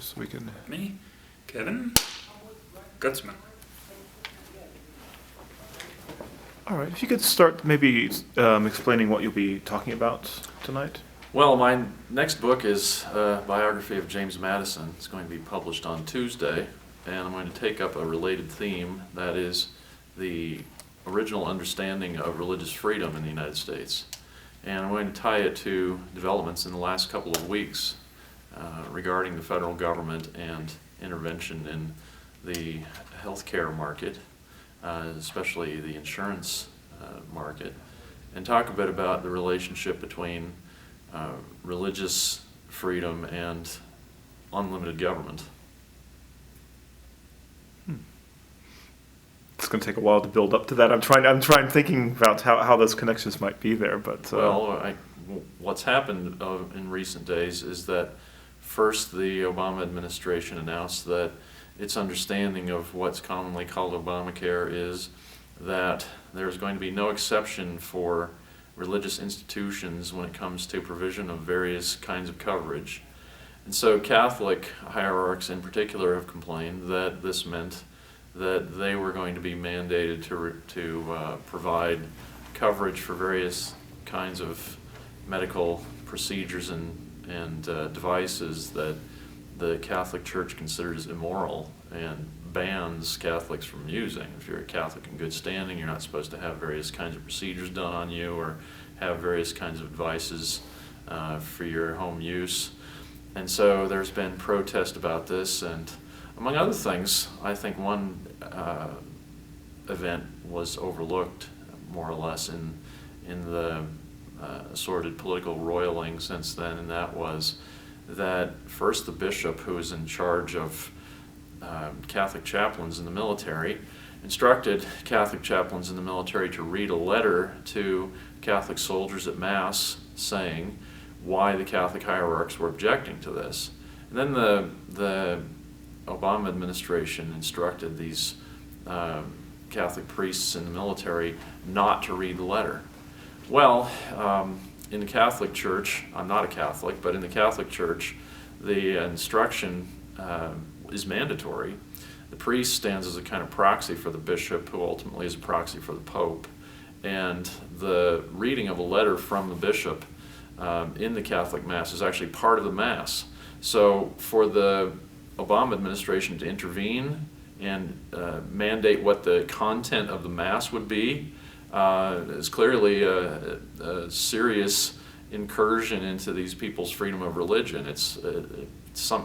just so we can... Me, Kevin, Gutzman. All right, if you could start maybe explaining what you'll be talking about tonight. Well, my next book is a biography of James Madison. It's going to be published on Tuesday, and I'm going to take up a related theme, that is the original understanding of religious freedom in the United States. And I'm going to tie it to developments in the last couple of weeks regarding the federal government and intervention in the healthcare market, especially the insurance market, and talk a bit about the relationship between religious freedom and unlimited government. It's going to take a while to build up to that. I'm trying thinking about how those connections might be there, but... What's happened in recent days is that first the Obama administration announced that its understanding of what's commonly called Obamacare is that there's going to be no exception for religious institutions when it comes to provision of various kinds of coverage. And so Catholic hierarchs in particular have complained that this meant that they were going to be mandated to provide coverage for various kinds of medical procedures and devices that the Catholic Church considers immoral and bans Catholics from using. If you're a Catholic in good standing, you're not supposed to have various kinds of procedures done on you or have various kinds of devices for your home use. And so there's been protest about this, and among other things, I think one event was overlooked more or less in the assorted political roiling since then, and that was that first the bishop, who was in charge of Catholic chaplains in the military, instructed Catholic chaplains in the military to read a letter to Catholic soldiers at Mass saying why the Catholic hierarchs were objecting to this. And then the Obama administration instructed these Catholic priests in the military not to read the letter. Well, in the Catholic Church, I'm not a Catholic, but in the Catholic Church, the instruction is mandatory. The priest stands as a kind of proxy for the bishop, who ultimately is a proxy for the Pope. And the reading of a letter from the bishop in the Catholic Mass is actually part of the Mass. So for the Obama administration to intervene and mandate what the content of the Mass would be is clearly a serious incursion into these people's freedom of religion. It's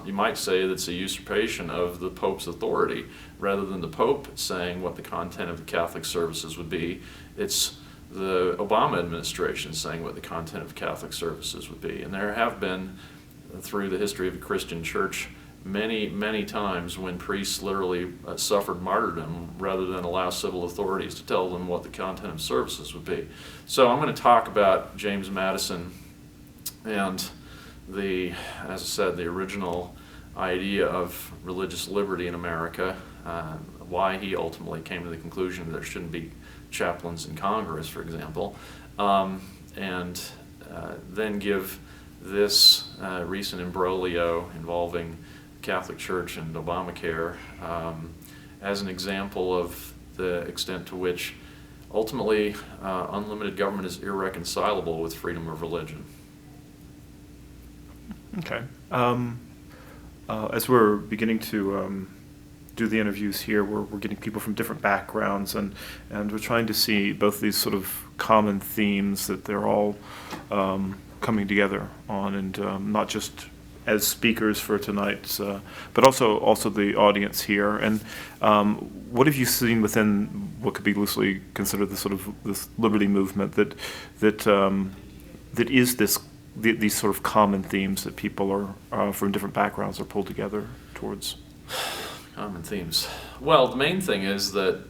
you might say that's a usurpation of the Pope's authority. Rather than the Pope saying what the content of the Catholic services would be, it's the Obama administration saying what the content of Catholic services would be. And there have been, through the history of the Christian Church, many times when priests literally suffered martyrdom rather than allow civil authorities to tell them what the content of services would be. So I'm going to talk about James Madison and as I said, the original idea of religious liberty in America, why he ultimately came to the conclusion that there shouldn't be chaplains in Congress, for example, and then give this recent imbroglio involving the Catholic Church and Obamacare as an example of the extent to which ultimately unlimited government is irreconcilable with freedom of religion. Okay. As we're beginning to do the interviews here, we're getting people from different backgrounds, and we're trying to see both these sort of common themes that they're all coming together on, and not just as speakers for tonight's, but also the audience here. And what have you seen within what could be loosely considered the sort of this liberty movement that is these sort of common themes that people are from different backgrounds are pulled together towards? Common themes. Well, the main thing is that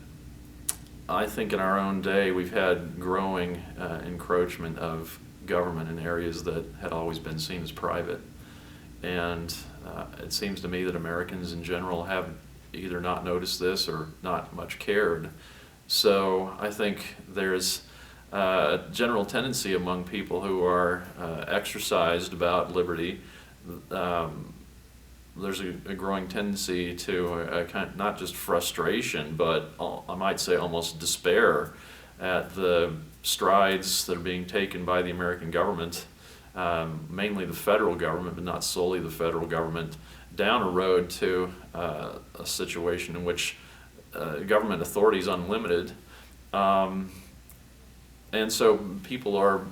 I think in our own day we've had growing encroachment of government in areas that had always been seen as private. And it seems to me that Americans in general have either not noticed this or not much cared. So I think there's a general tendency among people who are exercised about liberty there's a growing tendency to not just frustration, but I might say almost despair at the strides that are being taken by the American government, mainly the federal government, but not solely the federal government, down a road to a situation in which government authority is unlimited. And so people are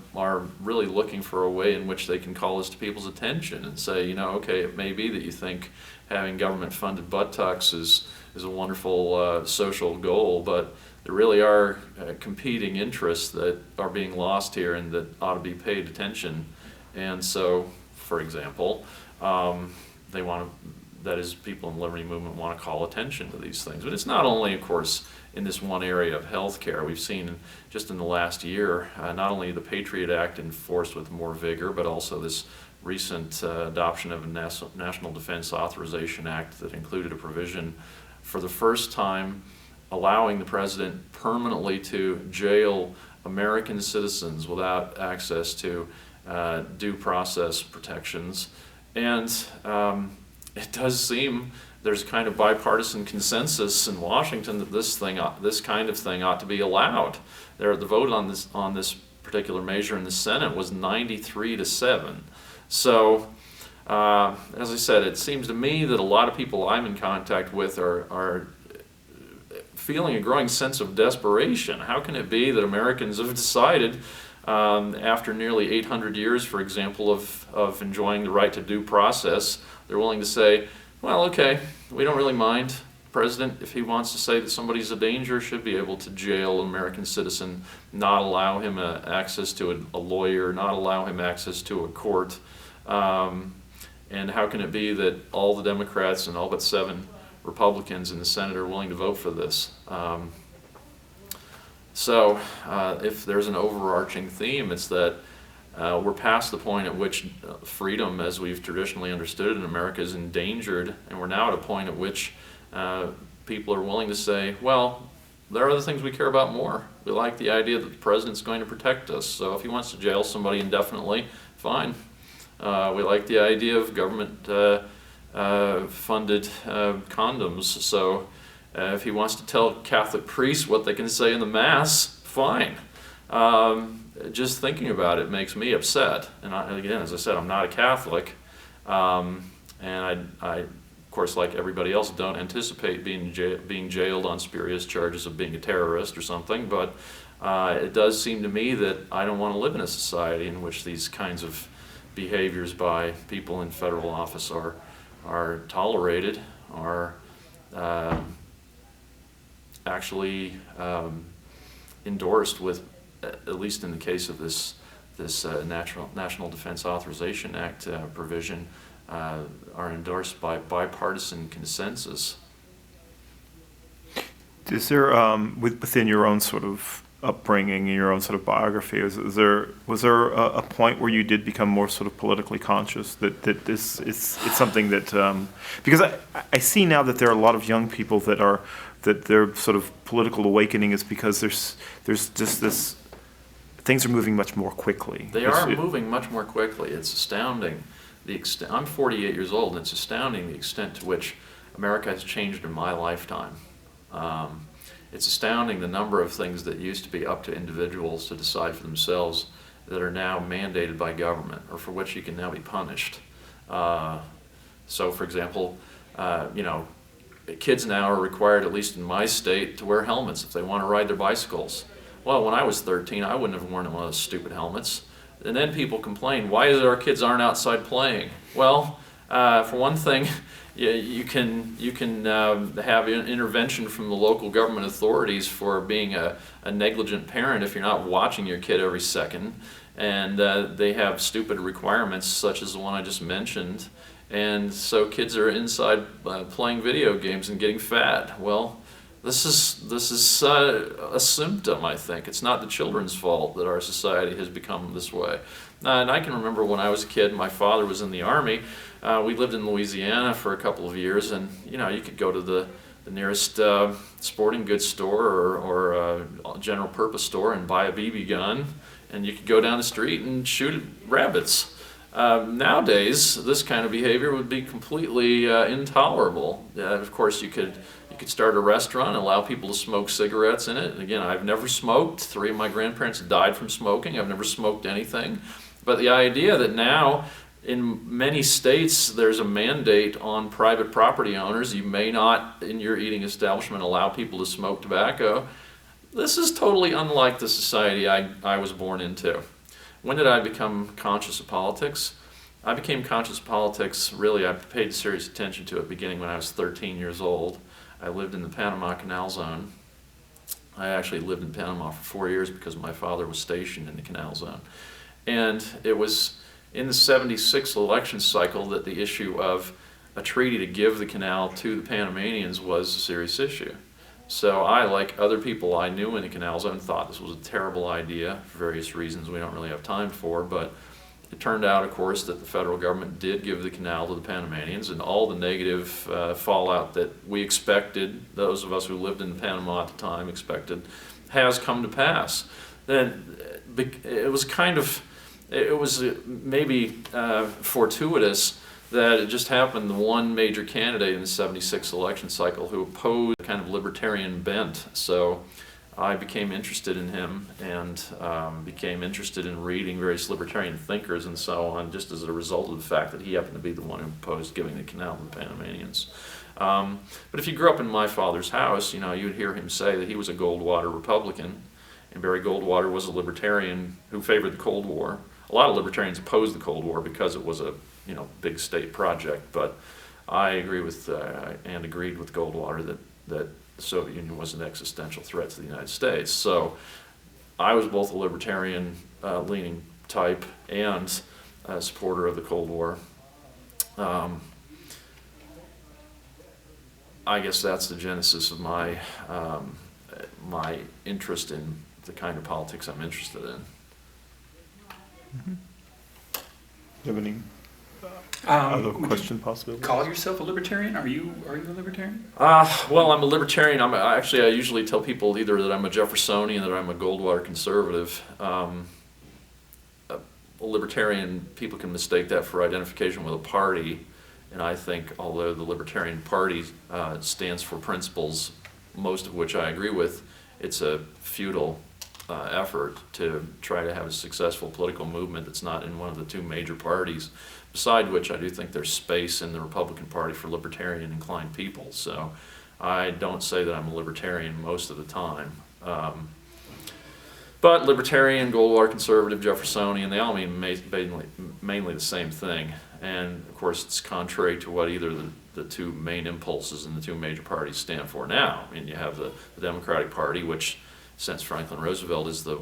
really looking for a way in which they can call this to people's attention and say, okay, it may be that you think having government-funded buttocks is a wonderful social goal, but there really are competing interests that are being lost here and that ought to be paid attention. And so, for example, they want to, that is, people in the liberty movement want to call attention to these things. But it's not only, of course, in this one area of healthcare. We've seen just in the last year, not only the Patriot Act enforced with more vigor, but also this recent adoption of a National Defense Authorization Act that included a provision for the first time allowing the president permanently to jail American citizens without access to due process protections. And it does seem there's kind of bipartisan consensus in Washington that this kind of thing ought to be allowed. The vote on this particular measure in the Senate was 93-7. So, as I said, it seems to me that a lot of people I'm in contact with are feeling a growing sense of desperation. How can it be that Americans have decided, after nearly 800 years, for example, of enjoying the right to due process, they're willing to say, well, okay, we don't really mind. The president, if he wants to say that somebody's a danger, should be able to jail an American citizen, not allow him access to a lawyer, not allow him access to a court. And how can it be that all the Democrats and all but 7 Republicans in the Senate are willing to vote for this? So if there's an overarching theme, it's that we're past the point at which freedom, as we've traditionally understood it in America, is endangered, and we're now at a point at which people are willing to say, well, there are other things we care about more. We like the idea that the president's going to protect us, so if he wants to jail somebody indefinitely, fine. We like the idea of government-funded condoms, so if he wants to tell Catholic priests what they can say in the Mass, fine. Just thinking about it makes me upset. And again, as I said, I'm not a Catholic, and I, of course, like everybody else, don't anticipate being jailed on spurious charges of being a terrorist or something. But it does seem to me that I don't want to live in a society in which these kinds of behaviors by people in federal office are tolerated, are actually endorsed with, at least in the case of this National Defense Authorization Act provision, are endorsed by bipartisan consensus. Is there, within your own sort of upbringing, your own sort of biography, was there a point where you did become more sort of politically conscious that this it's something that because I see now that there are a lot of young people that their sort of political awakening is because there's just this, things are moving much more quickly. They are moving much more quickly. It's astounding. I'm 48 years old, and it's astounding the extent to which America has changed in my lifetime. It's astounding the number of things that used to be up to individuals to decide for themselves that are now mandated by government, or for which you can now be punished. So, for example, kids now are required, at least in my state, to wear helmets if they want to ride their bicycles. Well, when I was 13, I wouldn't have worn one of those stupid helmets. And then people complain, why is it our kids aren't outside playing? Well, for one thing, you can have intervention from the local government authorities for being a negligent parent if you're not watching your kid every second. And they have stupid requirements such as the one I just mentioned. And so kids are inside playing video games and getting fat. Well, this is a symptom, I think. It's not the children's fault that our society has become this way. And I can remember when I was a kid, my father was in the Army. We lived in Louisiana for a couple of years, and you could go to the nearest sporting goods store or general purpose store and buy a BB gun, and you could go down the street and shoot at rabbits. Nowadays, this kind of behavior would be completely intolerable. Of course, you could start a restaurant and allow people to smoke cigarettes in it. And again, I've never smoked. 3 of my grandparents died from smoking. I've never smoked anything. But the idea that now in many states there's a mandate on private property owners, you may not in your eating establishment allow people to smoke tobacco. This is totally unlike the society I was born into. When did I become conscious of politics? I became conscious of politics, really, I paid serious attention to it beginning when I was 13 years old. I lived in the Panama Canal Zone. I actually lived in Panama for 4 years because my father was stationed in the Canal Zone. And it was in the '76 election cycle that the issue of a treaty to give the canal to the Panamanians was a serious issue. So I, like other people I knew in the Canal Zone, thought this was a terrible idea for various reasons we don't really have time for, but it turned out, of course, that the federal government did give the canal to the Panamanians, and all the negative fallout that we expected, those of us who lived in Panama at the time expected, has come to pass. Then it was maybe fortuitous that it just happened the one major candidate in the '76 election cycle who opposed a kind of libertarian bent. So I became interested in him and became interested in reading various libertarian thinkers and so on, just as a result of the fact that he happened to be the one who opposed giving the canal to the Panamanians. But if you grew up in my father's house, you know, you'd hear him say that he was a Goldwater Republican, and Barry Goldwater was a libertarian who favored the Cold War. A lot of libertarians opposed the Cold War because it was a big state project, but I agree with and agreed with Goldwater that the Soviet Union was an existential threat to the United States. So I was both a libertarian leaning type and a supporter of the Cold War. I guess that's the genesis of my my interest in the kind of politics I'm interested in. Mm-hmm. Do you have any other question possibly? Call yourself a libertarian? Are you a libertarian? Well, I'm a libertarian. I usually tell people either that I'm a Jeffersonian or that I'm a Goldwater conservative. A libertarian, people can mistake that for identification with a party, and I think although the Libertarian Party stands for principles, most of which I agree with, it's a futile effort to try to have a successful political movement that's not in one of the two major parties, beside which I do think there's space in the Republican Party for libertarian inclined people. So I don't say that I'm a libertarian most of the time. But libertarian, Goldwater conservative, Jeffersonian, they all mean mainly the same thing. And of course it's contrary to what either the two main impulses in the two major parties stand for now. I mean, you have the Democratic Party, which since Franklin Roosevelt is the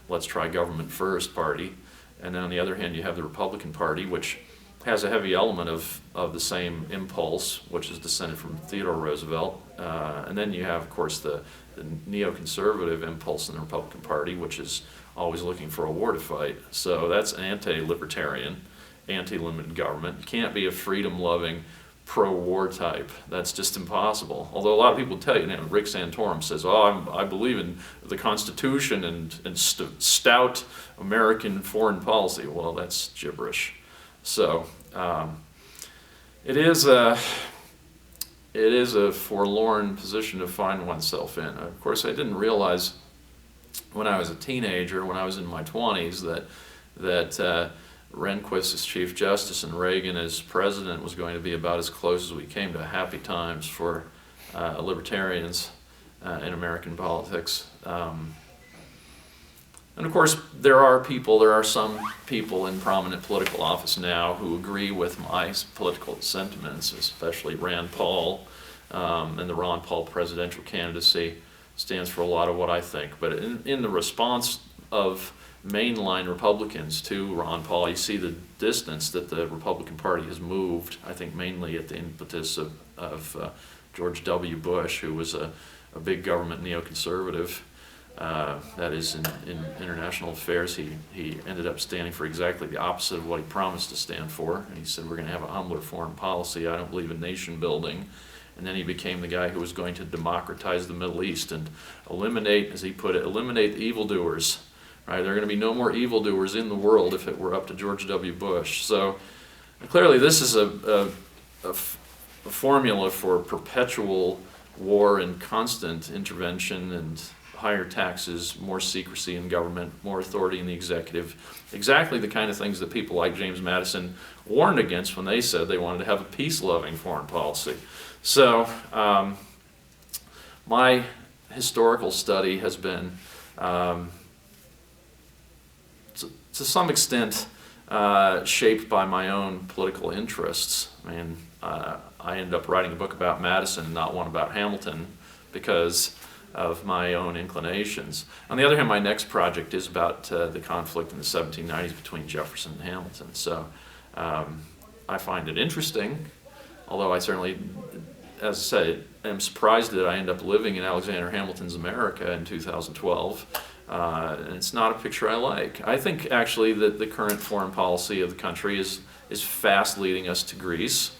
let's try government first party. And then on the other hand, you have the Republican Party, which has a heavy element of the same impulse, which is descended from Theodore Roosevelt. And then you have, of course, the neoconservative impulse in the Republican Party, which is always looking for a war to fight. So that's anti-libertarian, anti-limited government. You can't be a freedom-loving, pro-war type. That's just impossible. Although a lot of people tell you, Rick Santorum says, I believe in the Constitution and stout American foreign policy. Well, that's gibberish. So it is a forlorn position to find oneself in. Of course, I didn't realize when I was a teenager, when I was in my 20s, that Rehnquist as Chief Justice and Reagan as President was going to be about as close as we came to happy times for libertarians in American politics. And of course, there are some people in prominent political office now who agree with my political sentiments, especially Rand Paul, and the Ron Paul presidential candidacy stands for a lot of what I think. But in the response of mainline Republicans to Ron Paul, you see the distance that the Republican Party has moved, I think mainly at the impetus of George W. Bush, who was a big government neoconservative. That is, in international affairs, he ended up standing for exactly the opposite of what he promised to stand for. And he said, we're going to have a humbler foreign policy. I don't believe in nation building. And then he became the guy who was going to democratize the Middle East and eliminate, as he put it, eliminate the evildoers, right? There are going to be no more evildoers in the world if it were up to George W. Bush. So clearly this is a formula for perpetual war and constant intervention and higher taxes, more secrecy in government, more authority in the executive. Exactly the kind of things that people like James Madison warned against when they said they wanted to have a peace-loving foreign policy. So my historical study has been, to some extent, shaped by my own political interests. I mean, I ended up writing a book about Madison and not one about Hamilton because of my own inclinations. On the other hand, my next project is about the conflict in the 1790s between Jefferson and Hamilton. So I find it interesting, although I certainly, as I say, am surprised that I end up living in Alexander Hamilton's America in 2012. And it's not a picture I like. I think actually that the current foreign policy of the country is fast leading us to Greece.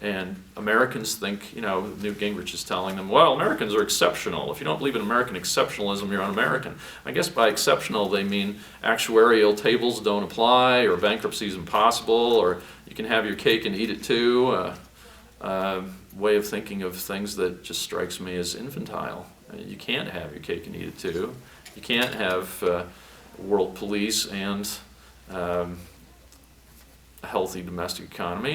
And Americans think, Newt Gingrich is telling them, well, Americans are exceptional. If you don't believe in American exceptionalism, you're un-American. I guess by exceptional they mean actuarial tables don't apply, or bankruptcy is impossible, or you can have your cake and eat it too. Way of thinking of things that just strikes me as infantile. You can't have your cake and eat it too. You can't have world police and a healthy domestic economy.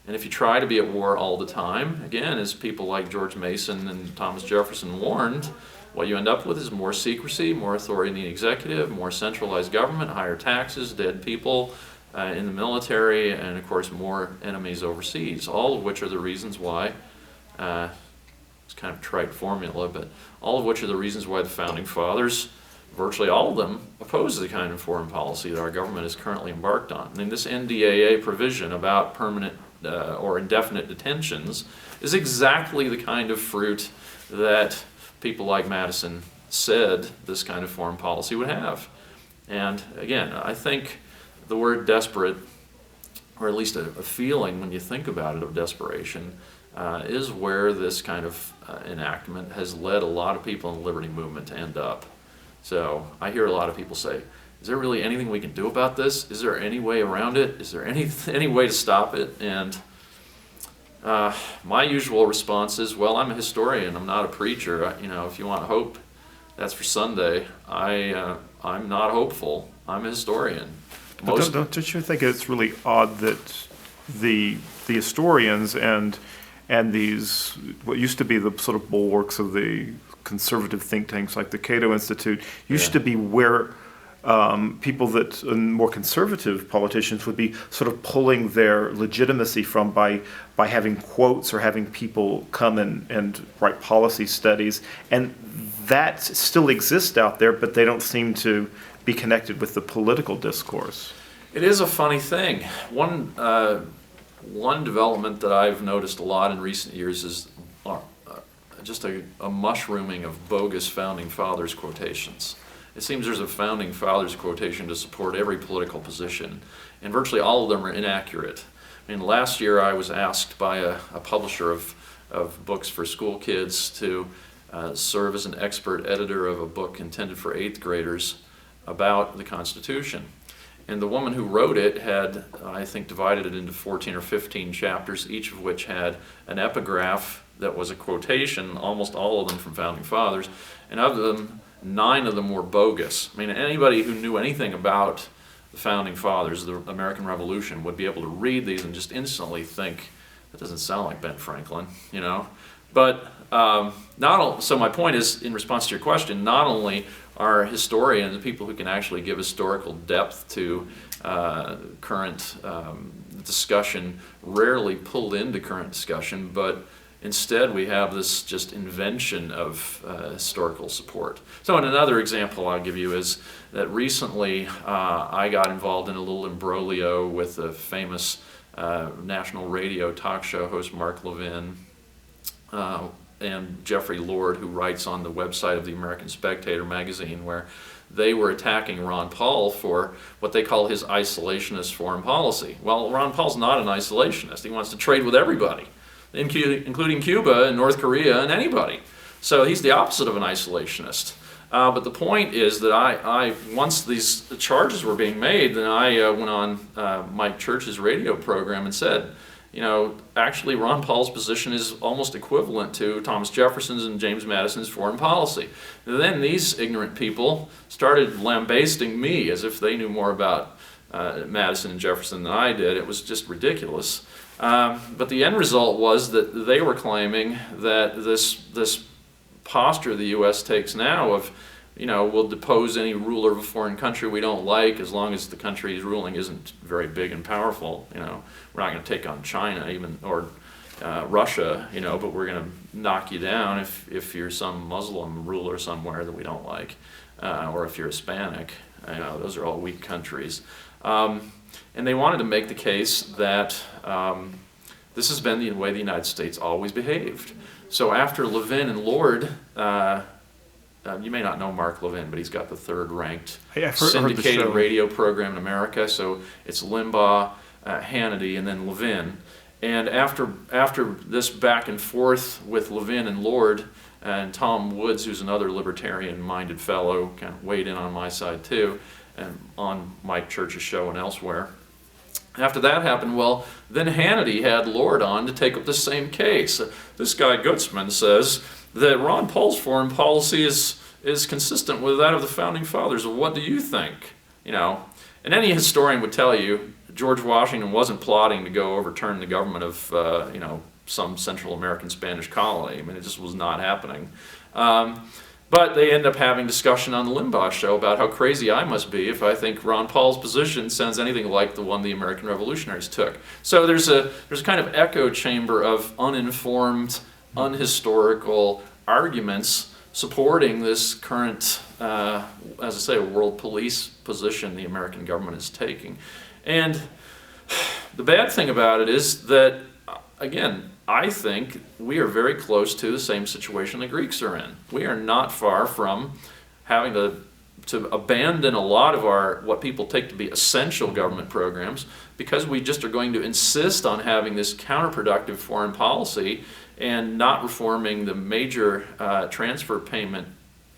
And if you try to be at war all the time, again, as people like George Mason and Thomas Jefferson warned, what you end up with is more secrecy, more authority in the executive, more centralized government, higher taxes, dead people in the military, and of course more enemies overseas, all of which are the reasons why, it's kind of a trite formula, but all of which are the reasons why the Founding Fathers, virtually all of them, oppose the kind of foreign policy that our government is currently embarked on. I mean, this NDAA provision about permanent or indefinite detentions is exactly the kind of fruit that people like Madison said this kind of foreign policy would have. And again, I think the word desperate, or at least a feeling when you think about it of desperation, is where this kind of enactment has led a lot of people in the liberty movement to end up. So I hear a lot of people say, is there really anything we can do about this? Is there any way around it? Is there any way to stop it? And my usual response is, well, I'm a historian. I'm not a preacher. If you want hope, that's for Sunday. I'm not hopeful. I'm a historian. But don't you think it's really odd that the historians and these, what used to be the sort of bulwarks of the conservative think tanks like the Cato Institute, used to be where people that, more conservative politicians would be sort of pulling their legitimacy from by having quotes or having people come and write policy studies. And that still exists out there, but they don't seem to be connected with the political discourse. It is a funny thing. One development that I've noticed a lot in recent years is just a mushrooming of bogus Founding Fathers quotations. It seems there's a Founding Fathers quotation to support every political position, and virtually all of them are inaccurate. I mean, last year I was asked by a publisher of books for school kids to serve as an expert editor of a book intended for 8th graders about the Constitution. And the woman who wrote it had, I think, divided it into 14 or 15 chapters, each of which had an epigraph that was a quotation, almost all of them from Founding Fathers, and of them, 9 of them were bogus. I mean, anybody who knew anything about the Founding Fathers, the American Revolution, would be able to read these and just instantly think, that doesn't sound like Ben Franklin, But so my point is, in response to your question, not only are historians people who can actually give historical depth to current discussion rarely pulled into current discussion, but instead we have this just invention of historical support. So another example I'll give you is that recently I got involved in a little imbroglio with the famous national radio talk show host Mark Levin and Jeffrey Lord, who writes on the website of the American Spectator magazine, where they were attacking Ron Paul for what they call his isolationist foreign policy. Well, Ron Paul's not an isolationist. He wants to trade with everybody, including Cuba and North Korea and anybody. So he's the opposite of an isolationist. But the point is that I once these charges were being made, then I went on Mike Church's radio program and said, actually Ron Paul's position is almost equivalent to Thomas Jefferson's and James Madison's foreign policy. And then these ignorant people started lambasting me as if they knew more about Madison and Jefferson than I did. It was just ridiculous. But the end result was that they were claiming that this posture the U.S. takes now of, we'll depose any ruler of a foreign country we don't like as long as the country he's ruling isn't very big and powerful. We're not going to take on China or Russia, but we're going to knock you down if you're some Muslim ruler somewhere that we don't like, or if you're Hispanic. Those are all weak countries. And they wanted to make the case that this has been the way the United States always behaved. So after Levin and Lord, you may not know Mark Levin, but he's got the third-ranked syndicated radio program in America. So it's Limbaugh, Hannity, and then Levin. And after this back and forth with Levin and Lord, and Tom Woods, who's another libertarian-minded fellow, kind of weighed in on my side too, and on Mike Church's show and elsewhere. After that happened, well, then Hannity had Lord on to take up the same case. This guy Gutzman says that Ron Paul's foreign policy is consistent with that of the Founding Fathers. Well, what do you think? And any historian would tell you George Washington wasn't plotting to go overturn the government of, some Central American Spanish colony. I mean, it just was not happening. But they end up having discussion on the Limbaugh show about how crazy I must be if I think Ron Paul's position sounds anything like the one the American revolutionaries took. So there's a kind of echo chamber of uninformed, unhistorical arguments supporting this current, as I say, world police position the American government is taking. And the bad thing about it is that, again, I think we are very close to the same situation the Greeks are in. We are not far from having to abandon a lot of what people take to be essential government programs because we just are going to insist on having this counterproductive foreign policy and not reforming the major transfer payment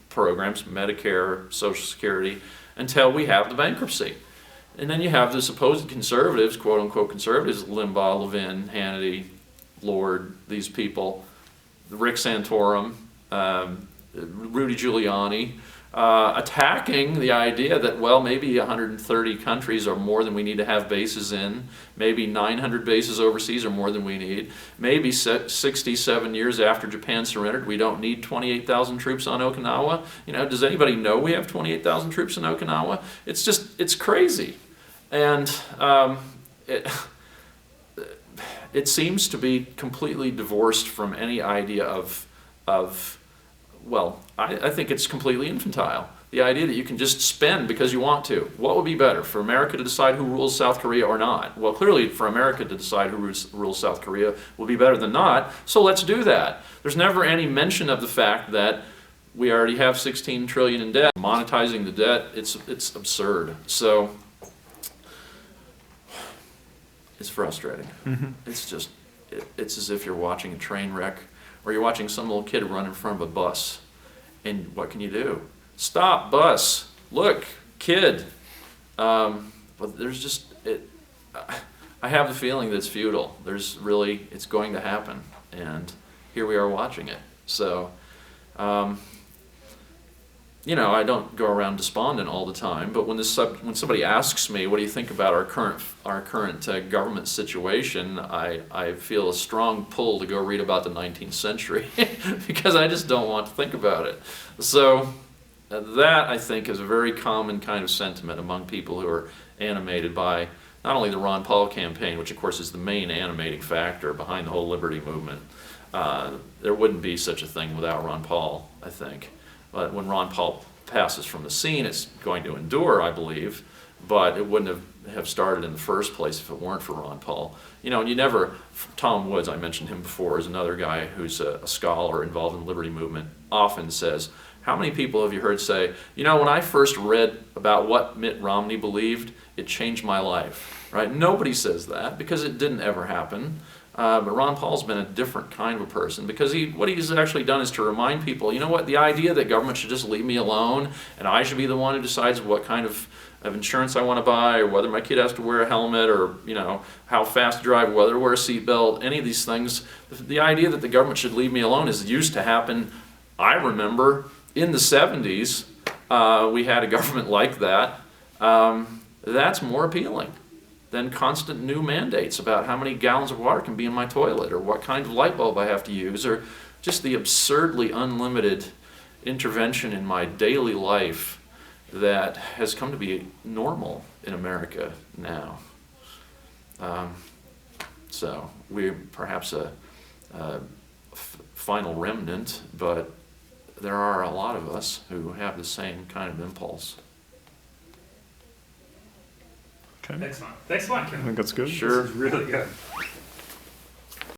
programs, Medicare, Social Security, until we have the bankruptcy. And then you have the supposed conservatives, quote-unquote conservatives, Limbaugh, Levin, Hannity, Lord, these people, Rick Santorum, Rudy Giuliani, attacking the idea that, well, maybe 130 countries are more than we need to have bases in, maybe 900 bases overseas are more than we need, maybe 67 years after Japan surrendered, we don't need 28,000 troops on Okinawa. Does anybody know we have 28,000 troops in Okinawa? It's crazy. And it seems to be completely divorced from any idea of I think it's completely infantile. The idea that you can just spend because you want to. What would be better, for America to decide who rules South Korea or not? Well, clearly for America to decide who rules South Korea will be better than not, so let's do that. There's never any mention of the fact that we already have $16 trillion in debt. Monetizing the debt, it's absurd. So it's frustrating. Mm-hmm. It's as if you're watching a train wreck or you're watching some little kid run in front of a bus. And what can you do? Stop, bus. Look, kid. But there's just, I have the feeling that it's futile. It's going to happen. And here we are watching it. So, I don't go around despondent all the time, but when somebody asks me, what do you think about our current government situation, I feel a strong pull to go read about the 19th century because I just don't want to think about it. So that, I think, is a very common kind of sentiment among people who are animated by not only the Ron Paul campaign, which of course is the main animating factor behind the whole liberty movement. There wouldn't be such a thing without Ron Paul, I think. But when Ron Paul passes from the scene, it's going to endure, I believe, but it wouldn't have started in the first place if it weren't for Ron Paul. And Tom Woods, I mentioned him before, is another guy who's a scholar involved in the liberty movement, often says, how many people have you heard say, when I first read about what Mitt Romney believed, it changed my life, right? Nobody says that because it didn't ever happen. But Ron Paul's been a different kind of a person because what he's actually done is to remind people, you know what, the idea that government should just leave me alone and I should be the one who decides what kind of insurance I want to buy, or whether my kid has to wear a helmet, or how fast to drive, whether to wear a seatbelt, any of these things. The idea that the government should leave me alone is used to happen. I remember in the 70s, we had a government like that. That's more appealing than constant new mandates about how many gallons of water can be in my toilet, or what kind of light bulb I have to use, or just the absurdly unlimited intervention in my daily life that has come to be normal in America now. So we're perhaps a final remnant, but there are a lot of us who have the same kind of impulse. Okay. Excellent. Thanks a lot, I Ken. think that's good. Sure. This is really good.